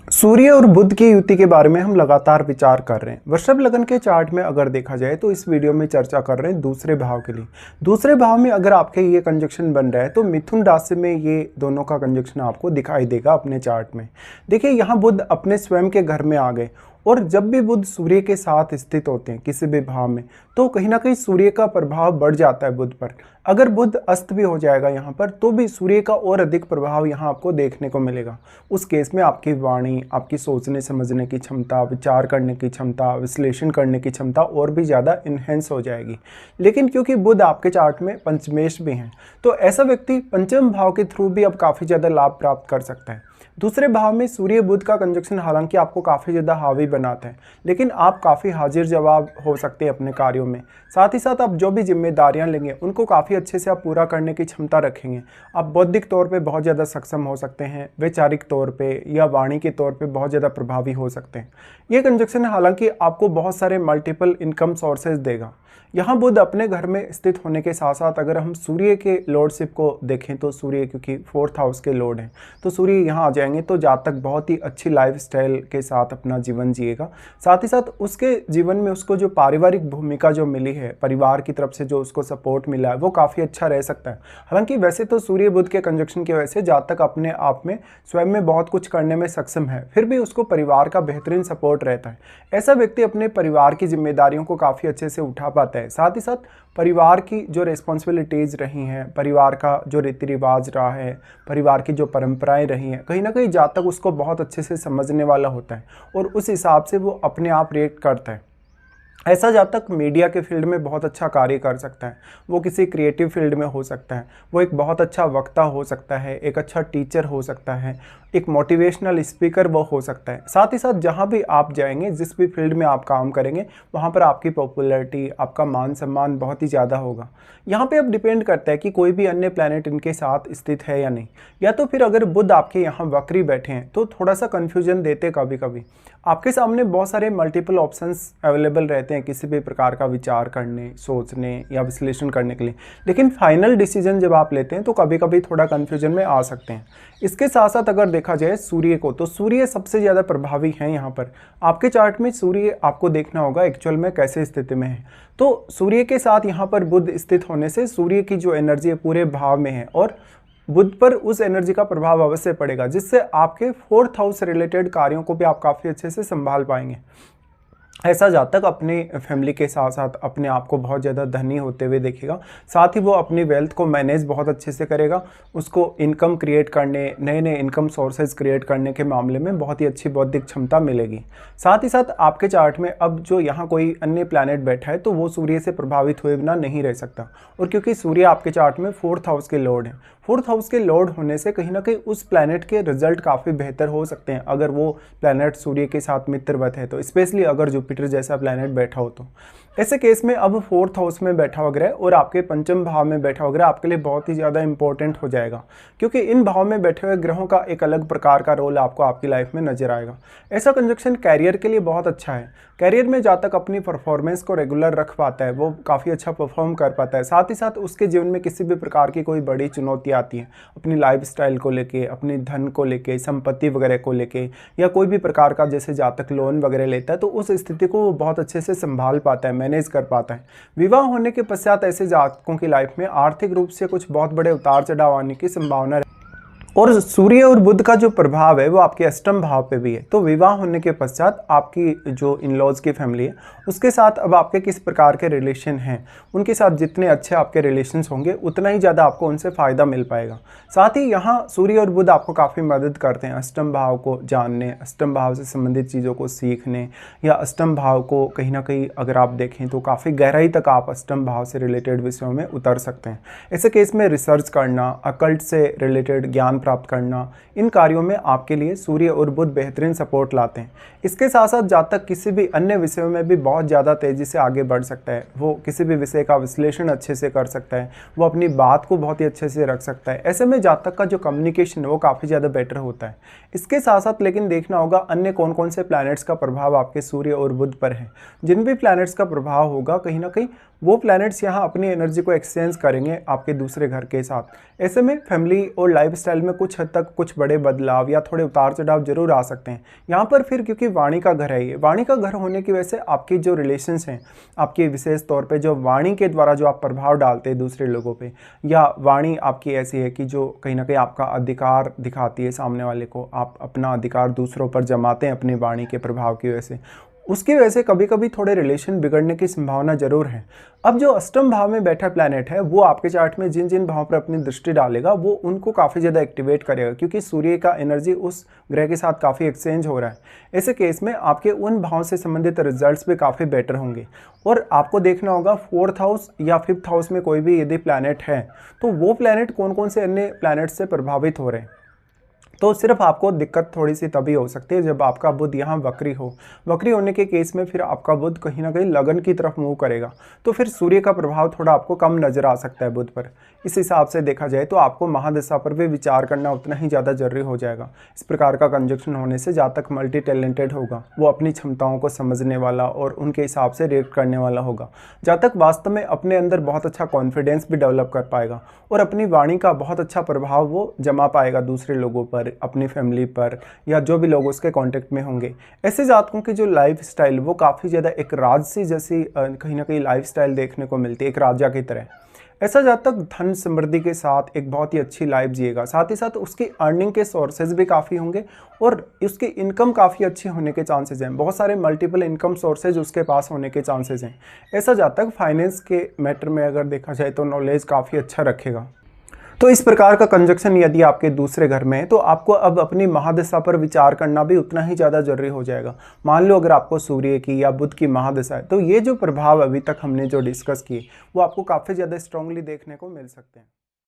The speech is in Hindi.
सूर्य और बुध की युति के बारे में हम लगातार विचार कर रहे हैं। वृषभ लग्न के चार्ट में अगर देखा जाए तो इस वीडियो में चर्चा कर रहे हैं दूसरे भाव के लिए। दूसरे भाव में अगर आपके ये कंजक्शन बन रहा है तो मिथुन राशि में ये दोनों का कंजक्शन आपको दिखाई देगा अपने चार्ट में। देखिए यहाँ बुध अपने स्वयं के घर में आ गए और जब भी बुध सूर्य के साथ स्थित होते हैं किसी भी भाव में तो कहीं ना कहीं सूर्य का प्रभाव बढ़ जाता है बुध पर। अगर बुध अस्त भी हो जाएगा यहाँ पर तो भी सूर्य का और अधिक प्रभाव यहाँ आपको देखने को मिलेगा। उस केस में आपकी वाणी, आपकी सोचने समझने की क्षमता, विचार करने की क्षमता, विश्लेषण करने की क्षमता और भी ज़्यादा इन्हेंस हो जाएगी। लेकिन क्योंकि बुध आपके चार्ट में पंचमेश भी हैं तो ऐसा व्यक्ति पंचम भाव के थ्रू भी अब काफ़ी ज़्यादा लाभ प्राप्त कर सकता है। दूसरे भाव में सूर्य बुध का कंजक्शन हालांकि आपको काफ़ी ज़्यादा हावी बनाता है, लेकिन आप काफ़ी हाजिर जवाब हो सकते हैं अपने कार्यों में। साथ ही साथ आप जो भी जिम्मेदारियां लेंगे उनको काफ़ी अच्छे से आप पूरा करने की क्षमता रखेंगे। आप बौद्धिक तौर पे बहुत ज़्यादा सक्षम हो सकते हैं, वैचारिक तौर पे या वाणी के तौर पे बहुत ज़्यादा प्रभावी हो सकते हैं। ये कंजक्शन हालांकि आपको बहुत सारे मल्टीपल इनकम सोर्सेज देगा। यहाँ बुध अपने घर में स्थित होने के साथ साथ अगर हम सूर्य के लॉर्डशिप को देखें तो सूर्य क्योंकि 4th हाउस के लॉर्ड हैं तो सूर्य यहाँ आ जाएंगे तो जातक बहुत ही अच्छी लाइफस्टाइल के साथ अपना जीवन जिएगा। साथ ही साथ उसके जीवन में उसको जो पारिवारिक भूमिका जो मिली है, परिवार की तरफ से जो उसको सपोर्ट मिला है वो काफ़ी अच्छा रह सकता है। हालांकि वैसे तो सूर्य बुध के कंजक्शन की वजह से जातक अपने आप में स्वयं में बहुत कुछ करने में सक्षम है, फिर भी उसको परिवार का बेहतरीन सपोर्ट रहता है। ऐसा व्यक्ति अपने परिवार की जिम्मेदारियों को काफ़ी अच्छे से उठा पाता है। साथ ही साथ परिवार की जो रिस्पॉन्सिबिलिटीज़ रही हैं, परिवार का जो रीति रिवाज रहा है, परिवार की जो परंपराएं रही हैं, कहीं ना कहीं जातक उसको बहुत अच्छे से समझने वाला होता है और उस हिसाब से वो अपने आप रिएक्ट करता है। ऐसा जातक मीडिया के फील्ड में बहुत अच्छा कार्य कर सकता है, वो किसी क्रिएटिव फील्ड में हो सकता है, वो एक बहुत अच्छा वक्ता हो सकता है, एक अच्छा टीचर हो सकता है, एक मोटिवेशनल स्पीकर वो हो सकता है। साथ ही साथ जहाँ भी आप जाएंगे, जिस भी फील्ड में आप काम करेंगे, वहाँ पर आपकी पॉपुलैरिटी, आपका मान सम्मान बहुत ही ज़्यादा होगा। यहाँ पे अब डिपेंड करता है कि कोई भी अन्य प्लैनेट इनके साथ स्थित है या नहीं, या तो फिर अगर बुध आपके यहाँ वक्री बैठे हैं तो थोड़ा सा कन्फ्यूजन देते कभी कभी। आपके सामने बहुत सारे मल्टीपल ऑप्शंस अवेलेबल रहते हैं किसी भी प्रकार का विचार करने, सोचने या विश्लेषण करने के लिए, लेकिन फाइनल डिसीजन जब आप लेते हैं तो कभी कभी थोड़ा कन्फ्यूजन में आ सकते हैं। इसके साथ साथ अगर देखा जाए सूर्य को तो सूर्य सबसे ज़्यादा प्रभावी हैं यहाँ पर। आपके चार्ट में सूर्य आपको देखना होगा एक्चुअल में कैसे स्थिति में है। तो सूर्य के साथ यहाँ पर बुध स्थित होने से सूर्य की जो एनर्जी है पूरे भाव में है और बुध पर उस एनर्जी का प्रभाव अवश्य पड़ेगा, जिससे आपके 4th हाउस रिलेटेड कार्यों को भी आप काफ़ी अच्छे से संभाल पाएंगे। ऐसा जातक अपनी फैमिली के साथ साथ अपने आप को बहुत ज़्यादा धनी होते हुए देखेगा। साथ ही वो अपनी वेल्थ को मैनेज बहुत अच्छे से करेगा। उसको इनकम क्रिएट करने, नए नए इनकम सोर्सेज क्रिएट करने के मामले में बहुत ही अच्छी बौद्धिक क्षमता मिलेगी। साथ ही साथ आपके चार्ट में अब जो यहाँ कोई अन्य प्लैनेट बैठा है तो वो सूर्य से प्रभावित हुए बिना नहीं रह सकता। और क्योंकि सूर्य आपके चार्ट में 4th हाउस के लॉर्ड हैं, 4th हाउस के लॉर्ड होने से कहीं ना कहीं उस प्लैनेट के रिजल्ट काफ़ी बेहतर हो सकते हैं अगर वो प्लैनेट सूर्य के साथ मित्रवत है तो, स्पेशली अगर जुपिटर जैसा प्लैनेट बैठा हो तो। ऐसे केस में अब 4th हाउस में बैठा हुआ ग्रह और आपके पंचम भाव में बैठा हुआ ग्रह आपके लिए बहुत ही ज़्यादा इंपॉर्टेंट हो जाएगा, क्योंकि इन भाव में बैठे हुए ग्रहों का एक अलग प्रकार का रोल आपको आपकी लाइफ में नजर आएगा। ऐसा कंजक्शन कैरियर के लिए बहुत अच्छा है। कैरियर में जातक अपनी परफॉर्मेंस को रेगुलर रख पाता है, वो काफ़ी अच्छा परफॉर्म कर पाता है। साथ ही साथ उसके जीवन में किसी भी प्रकार की कोई बड़ी चुनौती आती है, अपनी लाइफस्टाइल को लेके, अपनी धन को लेके, संपत्ति वगैरह को लेके, या कोई भी प्रकार का जैसे जातक लोन वगैरह लेता है तो उस स्थिति को वो बहुत अच्छे से संभाल पाता है, मैनेज कर पाता है। विवाह होने के पश्चात ऐसे जातकों की लाइफ में आर्थिक रूप से कुछ बहुत बड़े उतार चढ़ाव आने की संभावना। और सूर्य और बुध का जो प्रभाव है वो आपके अष्टम भाव पे भी है, तो विवाह होने के पश्चात आपकी जो इन लॉज की फैमिली है उसके साथ अब आपके किस प्रकार के रिलेशन हैं, उनके साथ जितने अच्छे आपके रिलेशंस होंगे उतना ही ज़्यादा आपको उनसे फ़ायदा मिल पाएगा। साथ ही यहाँ सूर्य और बुध आपको काफ़ी मदद करते हैं अष्टम भाव को जानने, अष्टम भाव से संबंधित चीज़ों को सीखने, या अष्टम भाव को कहीं ना कहीं अगर आप देखें तो काफ़ी गहराई तक आप अष्टम भाव से रिलेटेड विषयों में उतर सकते हैं। ऐसे केस में रिसर्च करना, अकल्ट से रिलेटेड ज्ञान प्राप्त करना, इन कार्यों में आपके लिए सूर्य और बुध बेहतरीन सपोर्ट लाते हैं। इसके साथ साथ जातक किसी भी अन्य विषयों में भी बहुत ज़्यादा तेज़ी से आगे बढ़ सकता है। वो किसी भी विषय का विश्लेषण अच्छे से कर सकता है, वो अपनी बात को बहुत ही अच्छे से रख सकता है। ऐसे में जातक का जो कम्युनिकेशन है वो काफ़ी ज़्यादा बेटर होता है। इसके साथ साथ लेकिन देखना होगा अन्य कौन कौन से प्लैनेट्स का प्रभाव आपके सूर्य और बुध पर है। जिन भी प्लैनेट्स का प्रभाव होगा कहीं ना कहीं वो प्लैनेट्स यहाँ अपनी एनर्जी को एक्सचेंज करेंगे आपके दूसरे घर के साथ। ऐसे में फैमिली और लाइफस्टाइल में में कुछ हद तक कुछ बड़े बदलाव या थोड़े उतार चढ़ाव जरूर आ सकते हैं। यहाँ पर फिर क्योंकि वाणी का घर है, ये वाणी का घर होने की वजह से आपकी जो रिलेशंस हैं, आपकी विशेष तौर पे जो वाणी के द्वारा जो आप प्रभाव डालते हैं दूसरे लोगों पे, या वाणी आपकी ऐसी है कि जो कहीं ना कहीं आपका अधिकार दिखाती है सामने वाले को, आप अपना अधिकार दूसरों पर जमाते हैं अपनी वाणी के प्रभाव की वजह से, उसकी वजह से कभी कभी थोड़े रिलेशन बिगड़ने की संभावना जरूर है। अब जो अष्टम भाव में बैठा प्लैनेट है वो आपके चार्ट में जिन जिन भावों पर अपनी दृष्टि डालेगा वो उनको काफ़ी ज़्यादा एक्टिवेट करेगा, क्योंकि सूर्य का एनर्जी उस ग्रह के साथ काफ़ी एक्सचेंज हो रहा है। ऐसे केस में आपके उन भावों से संबंधित रिजल्ट्स भी काफ़ी बेटर होंगे। और आपको देखना होगा 4th हाउस या 5th हाउस में कोई भी यदि प्लैनेट है तो वो प्लैनेट कौन कौन से अन्य प्लैनेट से प्रभावित हो रहे हैं। तो सिर्फ आपको दिक्कत थोड़ी सी तभी हो सकती है जब आपका बुध यहाँ वक्री हो। वक्री होने के केस में फिर आपका बुध कहीं ना कहीं लगन की तरफ मूव करेगा, तो फिर सूर्य का प्रभाव थोड़ा आपको कम नजर आ सकता है बुध पर। इस हिसाब से देखा जाए तो आपको महादशा पर भी विचार करना उतना ही ज़्यादा जरूरी हो जाएगा। इस प्रकार का कंजक्शन होने से जातक मल्टी टैलेंटेड होगा, वो अपनी क्षमताओं को समझने वाला और उनके हिसाब से रिएक्ट करने वाला होगा। जातक वास्तव में अपने अंदर बहुत अच्छा कॉन्फिडेंस भी डेवलप कर पाएगा और अपनी वाणी का बहुत अच्छा प्रभाव वो जमा पाएगा दूसरे लोगों पर, अपनी फैमिली पर, या जो भी लोग उसके कांटेक्ट में होंगे। ऐसे जातकों की जो लाइफ स्टाइल वो काफ़ी ज़्यादा एक राजसी जैसी कहीं ना कहीं लाइफ स्टाइल देखने को मिलती है, एक राजा की तरह। ऐसा जातक धन समृद्धि के साथ एक बहुत ही अच्छी लाइफ जिएगा, साथ ही साथ उसकी अर्निंग के सोर्सेज भी काफ़ी होंगे और उसकी इनकम काफ़ी अच्छी होने के चांसेस हैं। बहुत सारे मल्टीपल इनकम सोर्सेज उसके पास होने के चांसेस हैं। ऐसा जातक फाइनेंस के मैटर में अगर देखा जाए तो नॉलेज काफ़ी अच्छा रखेगा। तो इस प्रकार का कंजक्शन यदि आपके दूसरे घर में है तो आपको अब अपनी महादशा पर विचार करना भी उतना ही ज़्यादा जरूरी हो जाएगा। मान लो अगर आपको सूर्य की या बुध की महादशा है तो ये जो प्रभाव अभी तक हमने जो डिस्कस किए वो आपको काफ़ी ज़्यादा स्ट्रांगली देखने को मिल सकते हैं।